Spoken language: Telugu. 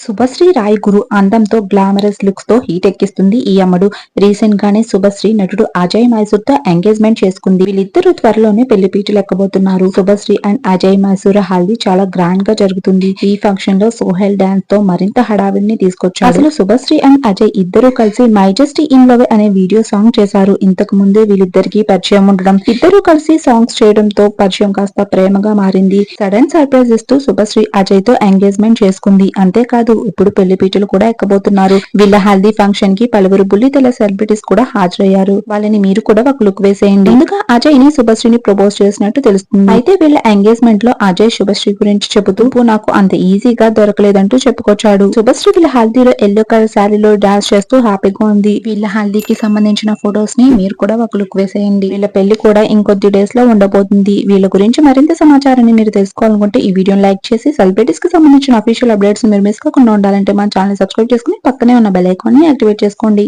శుభశ్రీ రాయ్ గురు అందంతో గ్లామరస్ లుక్స్ తో హీట్ ఎక్కిస్తుంది ఈ అమ్మడు. రీసెంట్ గానే శుభశ్రీ నటుడు అజయ్ మైసూర్ తో ఎంగేజ్మెంట్ చేసుకుంది. వీళ్ళిద్దరూ త్వరలోనే పెళ్లి పీటలు ఎక్కబోతున్నారు. శుభశ్రీ అండ్ అజయ్ మైసూర్ హల్దీ చాలా గ్రాండ్ గా జరుగుతుంది. ఈ ఫంక్షన్ లో సోహెల్ డాన్స్ తో మరింత హడావిడిని తీసుకొచ్చారు. అసలు శుభశ్రీ అండ్ అజయ్ ఇద్దరు కలిసి మై జస్ట్ ఇన్ లవ్ అనే వీడియో సాంగ్ చేశారు. ఇంతకు ముందే వీళ్ళిద్దరికి పరిచయం ఉండడం, ఇద్దరు కలిసి సాంగ్స్ చేయడంతో పరిచయం కాస్త ప్రేమగా మారింది. సడన్ సర్ప్రైజ్ ఇస్తూ శుభశ్రీ అజయ్ తో ఎంగేజ్మెంట్ చేసుకుంది. అంతేకాదు ఇప్పుడు పెళ్లి పీటలు కూడా ఎక్కబోతున్నారు. వీళ్ళ హల్దీ ఫంక్షన్ కి పలువురు బుల్లితెర సెలబ్రిటీస్ కూడా హాజరయ్యారు. వాళ్ళని మీరు కూడా ఒక లుక్ వేసేయండి. ముందుగా అజయ్ ని శుభశ్రీని ప్రపోజ్ చేసినట్టు తెలుస్తుంది. అయితే వీళ్ళ ఎంగేజ్మెంట్ లో అజయ్ శుభశ్రీ గురించి చెబుతూ నాకు అంత ఈజీగా దొరకలేదంటూ చెప్పుకొచ్చాడు. శుభశ్రీ వీళ్ళ హల్దీలో ఎల్లో కలర్ శారీలో డాన్స్ చేస్తూ హ్యాపీగా ఉంది. వీళ్ళ హల్దీకి సంబంధించిన ఫొటోస్ ని మీరు కూడా ఒక లుక్ వేసేయండి. వీళ్ళ పెళ్లి కూడా ఇంకొద్ది డేస్ లో ఉండబోతుంది. వీళ్ళ గురించి మరింత సమాచారాన్ని మీరు తెలుసుకోవాలనుకుంటే ఈ వీడియోని లైక్ చేసి సెలబ్రిటీస్ కి సంబంధించిన అఫీషియల్ అప్డేట్స్ మీరు మిస్ కాకుండా ఉండాలంటే మన ఛానల్ సబ్స్క్రైబ్ చేసుకుని పక్కనే ఉన్న బెల్ ఐకాన్ ని యాక్టివేట్ చేసుకోండి.